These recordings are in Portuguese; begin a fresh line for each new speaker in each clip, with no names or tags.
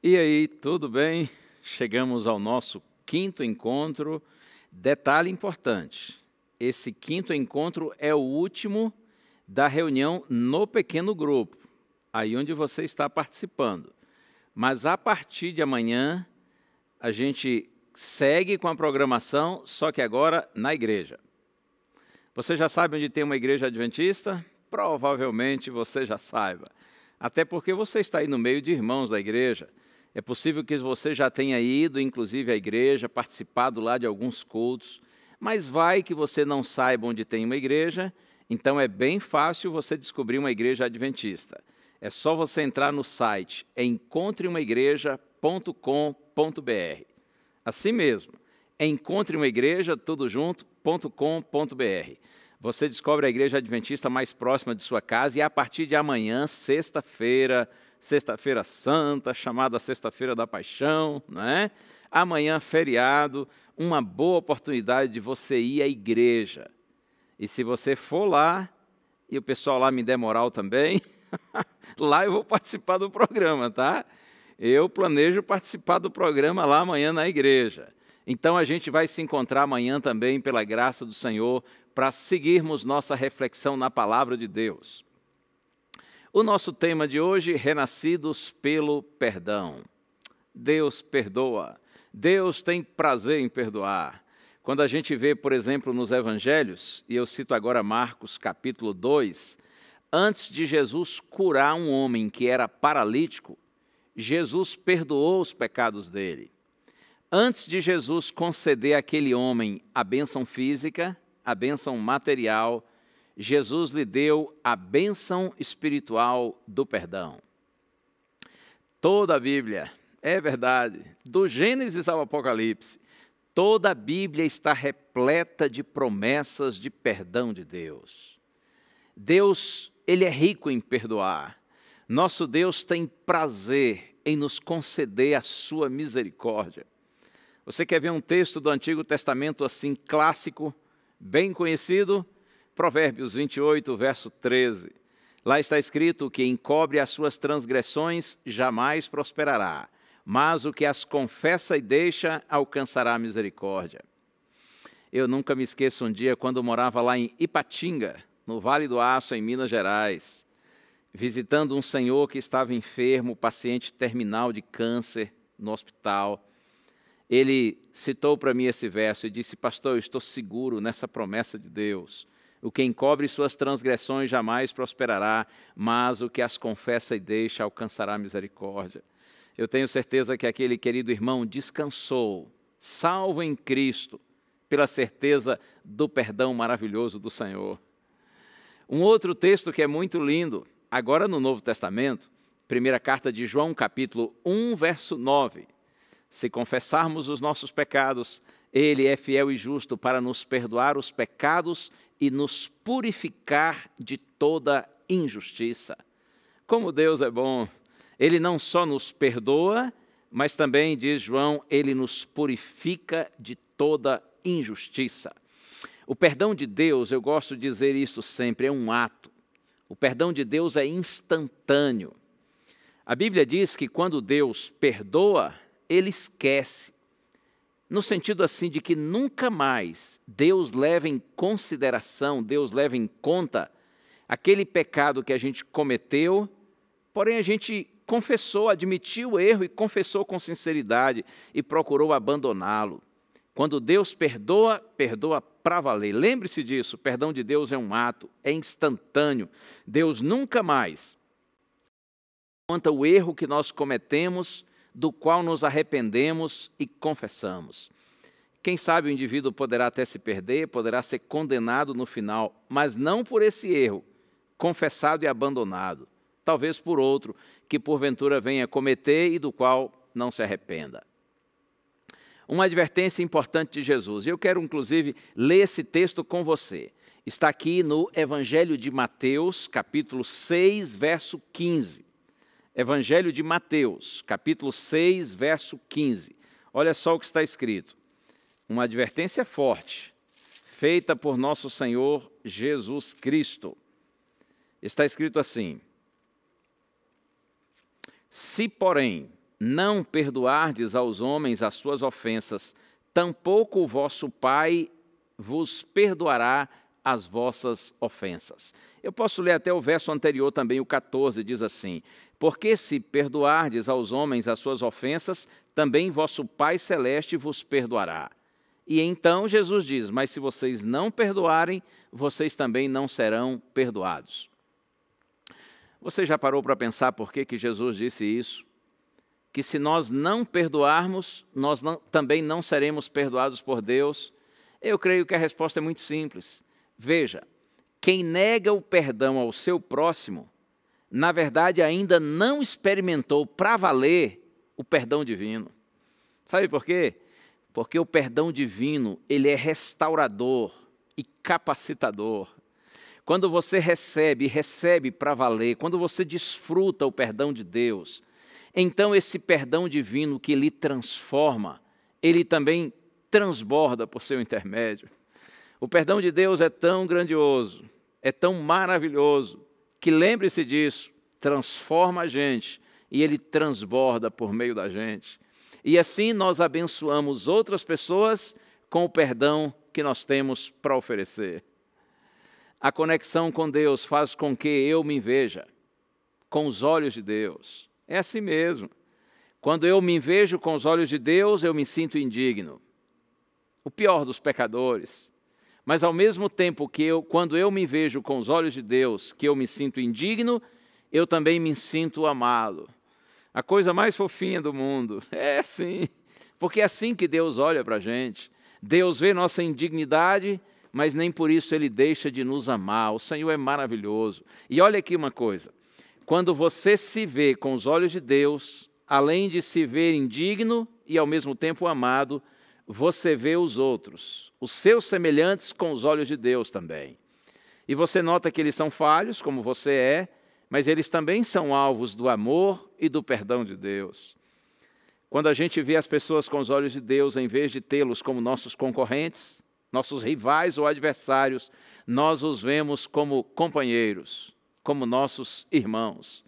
E aí, tudo bem? Chegamos ao nosso quinto encontro. Detalhe importante, esse quinto encontro é o último da reunião no pequeno grupo, aí onde você está participando. Mas a partir de amanhã, a gente segue com a programação, só que agora na igreja. Você já sabe onde tem uma igreja adventista? Provavelmente você já saiba. Até porque você está aí no meio de irmãos da igreja. É possível que você já tenha ido, inclusive, à igreja, participado lá de alguns cultos, mas vai que você não saiba onde tem uma igreja, então é bem fácil você descobrir uma igreja adventista. É só você entrar no site encontreumaigreja.com.br. Assim mesmo, encontreumaigreja.com.br. Você descobre a igreja adventista mais próxima de sua casa e a partir de amanhã, Sexta-feira Santa, chamada Sexta-feira da Paixão, né? Amanhã, feriado, uma boa oportunidade de você ir à igreja. E se você for lá, e o pessoal lá me der moral também, lá eu vou participar do programa, tá? Eu planejo participar do programa lá amanhã na igreja. Então a gente vai se encontrar amanhã também, pela graça do Senhor, para seguirmos nossa reflexão na palavra de Deus. O nosso tema de hoje, renascidos pelo perdão. Deus perdoa. Deus tem prazer em perdoar. Quando a gente vê, por exemplo, nos evangelhos, e eu cito agora Marcos capítulo 2, antes de Jesus curar um homem que era paralítico, Jesus perdoou os pecados dele. Antes de Jesus conceder àquele homem a bênção física, a bênção material, Jesus lhe deu a bênção espiritual do perdão. Toda a Bíblia, é verdade, do Gênesis ao Apocalipse, toda a Bíblia está repleta de promessas de perdão de Deus. Deus, Ele é rico em perdoar. Nosso Deus tem prazer em nos conceder a sua misericórdia. Você quer ver um texto do Antigo Testamento assim clássico, bem conhecido? Provérbios 28, verso 13. Lá está escrito: que encobre as suas transgressões jamais prosperará, mas o que as confessa e deixa alcançará a misericórdia. Eu nunca me esqueço um dia quando eu morava lá em Ipatinga, no Vale do Aço, em Minas Gerais, visitando um senhor que estava enfermo, paciente terminal de câncer no hospital. Ele citou para mim esse verso e disse: pastor, eu estou seguro nessa promessa de Deus. O que encobre suas transgressões jamais prosperará, mas o que as confessa e deixa alcançará a misericórdia. Eu tenho certeza que aquele querido irmão descansou, salvo em Cristo, pela certeza do perdão maravilhoso do Senhor. Um outro texto que é muito lindo, agora no Novo Testamento, primeira carta de João, capítulo 1, verso 9. Se confessarmos os nossos pecados, Ele é fiel e justo para nos perdoar os pecados e nos purificar de toda injustiça. Como Deus é bom! Ele não só nos perdoa, mas também, diz João, Ele nos purifica de toda injustiça. O perdão de Deus, eu gosto de dizer isso sempre, é um ato. O perdão de Deus é instantâneo. A Bíblia diz que quando Deus perdoa, Ele esquece. No sentido assim de que nunca mais Deus leva em consideração, Deus leva em conta aquele pecado que a gente cometeu, porém a gente confessou, admitiu o erro e confessou com sinceridade e procurou abandoná-lo. Quando Deus perdoa, perdoa para valer. Lembre-se disso, o perdão de Deus é um ato, é instantâneo. Deus nunca mais conta o erro que nós cometemos, do qual nos arrependemos e confessamos. Quem sabe o indivíduo poderá até se perder, poderá ser condenado no final, mas não por esse erro, confessado e abandonado, talvez por outro, que porventura venha cometer e do qual não se arrependa. Uma advertência importante de Jesus, e eu quero inclusive ler esse texto com você. Está aqui no Evangelho de Mateus, capítulo 6, verso 15. Evangelho de Mateus, capítulo 6, verso 15. Olha só o que está escrito. Uma advertência forte, feita por nosso Senhor Jesus Cristo. Está escrito assim: se, porém, não perdoardes aos homens as suas ofensas, tampouco o vosso Pai vos perdoará as vossas ofensas. Eu posso ler até o verso anterior também, o 14, diz assim: porque se perdoardes aos homens as suas ofensas, também vosso Pai Celeste vos perdoará. E então Jesus diz: mas se vocês não perdoarem, vocês também não serão perdoados. Você já parou para pensar por que Jesus disse isso? Que se nós não perdoarmos, também não seremos perdoados por Deus? Eu creio que a resposta é muito simples. Veja, quem nega o perdão ao seu próximo, na verdade ainda não experimentou para valer o perdão divino. Sabe por quê? Porque o perdão divino, ele é restaurador e capacitador. Quando você recebe para valer, quando você desfruta o perdão de Deus, então esse perdão divino que lhe transforma, ele também transborda por seu intermédio. O perdão de Deus é tão grandioso, é tão maravilhoso, que lembre-se disso, transforma a gente e ele transborda por meio da gente. E assim nós abençoamos outras pessoas com o perdão que nós temos para oferecer. A conexão com Deus faz com que eu me veja com os olhos de Deus. É assim mesmo. Quando eu me vejo com os olhos de Deus, eu me sinto indigno. O pior dos pecadores. Mas ao mesmo tempo que quando eu me vejo com os olhos de Deus, que eu me sinto indigno, eu também me sinto amado. A coisa mais fofinha do mundo. É assim. Porque é assim que Deus olha para a gente. Deus vê nossa indignidade, mas nem por isso Ele deixa de nos amar. O Senhor é maravilhoso. E olha aqui uma coisa. Quando você se vê com os olhos de Deus, além de se ver indigno e ao mesmo tempo amado, você vê os outros, os seus semelhantes, com os olhos de Deus também. E você nota que eles são falhos, como você é, mas eles também são alvos do amor e do perdão de Deus. Quando a gente vê as pessoas com os olhos de Deus, em vez de tê-los como nossos concorrentes, nossos rivais ou adversários, nós os vemos como companheiros, como nossos irmãos.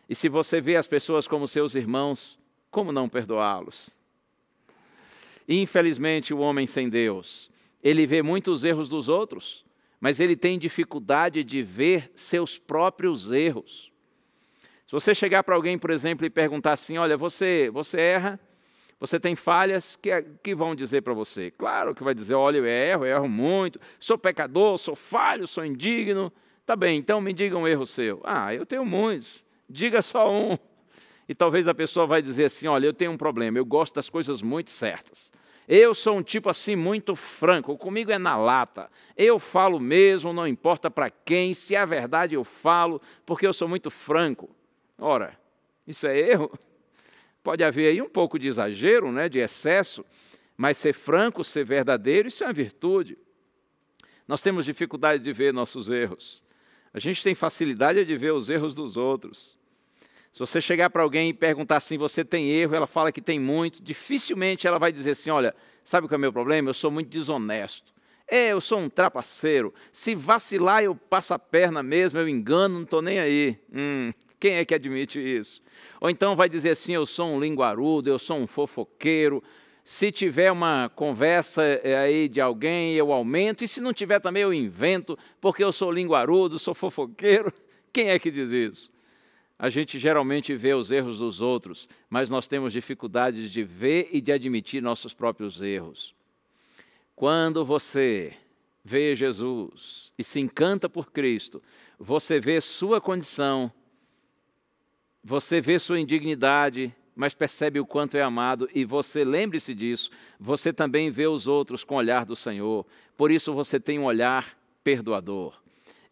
E se você vê as pessoas como seus irmãos, como não perdoá-los? Infelizmente, o homem sem Deus, ele vê muitos erros dos outros, mas ele tem dificuldade de ver seus próprios erros. Se você chegar para alguém, por exemplo, e perguntar assim: olha, você erra, você tem falhas, que vão dizer para você? Claro que vai dizer: olha, eu erro muito, sou pecador, sou falho, sou indigno. Tá bem, então me diga um erro seu. Ah, eu tenho muitos, diga só um. E talvez a pessoa vai dizer assim: olha, eu tenho um problema, eu gosto das coisas muito certas. Eu sou um tipo assim muito franco, comigo é na lata. Eu falo mesmo, não importa para quem, se é verdade eu falo, porque eu sou muito franco. Ora, isso é erro? Pode haver aí um pouco de exagero, né, de excesso, mas ser franco, ser verdadeiro, isso é uma virtude. Nós temos dificuldade de ver nossos erros. A gente tem facilidade de ver os erros dos outros. Se você chegar para alguém e perguntar assim: você tem erro? Ela fala que tem muito. Dificilmente ela vai dizer assim: olha, sabe qual é o meu problema? Eu sou muito desonesto. Eu sou um trapaceiro. Se vacilar, eu passo a perna mesmo, eu engano, não estou nem aí. Quem é que admite isso? Ou então vai dizer assim: eu sou um linguarudo, eu sou um fofoqueiro. Se tiver uma conversa aí de alguém, eu aumento. E se não tiver também, eu invento, porque eu sou linguarudo, sou fofoqueiro. Quem é que diz isso? A gente geralmente vê os erros dos outros, mas nós temos dificuldades de ver e de admitir nossos próprios erros. Quando você vê Jesus e se encanta por Cristo, você vê sua condição, você vê sua indignidade, mas percebe o quanto é amado, e você, lembre-se disso, você também vê os outros com o olhar do Senhor. Por isso você tem um olhar perdoador.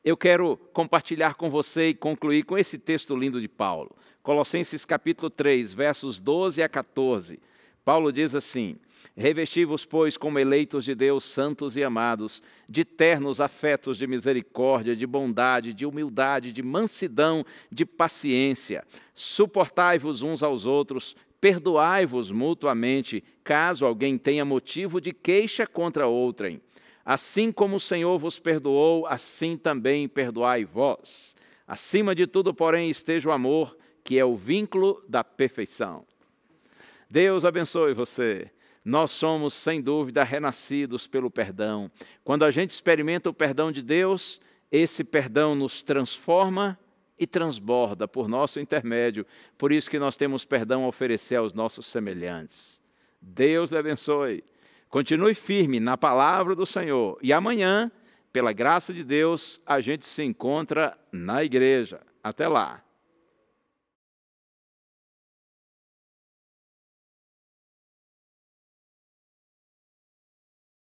Eu quero compartilhar com você e concluir com esse texto lindo de Paulo. Colossenses capítulo 3, versos 12 a 14. Paulo diz assim: revesti-vos, pois, como eleitos de Deus, santos e amados, de ternos afetos de misericórdia, de bondade, de humildade, de mansidão, de paciência. Suportai-vos uns aos outros, perdoai-vos mutuamente, caso alguém tenha motivo de queixa contra outrem. Assim como o Senhor vos perdoou, assim também perdoai vós. Acima de tudo, porém, esteja o amor, que é o vínculo da perfeição. Deus abençoe você. Nós somos, sem dúvida, renascidos pelo perdão. Quando a gente experimenta o perdão de Deus, esse perdão nos transforma e transborda por nosso intermédio. Por isso que nós temos perdão a oferecer aos nossos semelhantes. Deus lhe abençoe. Continue firme na palavra do Senhor. E amanhã, pela graça de Deus, a gente se encontra na igreja. Até lá.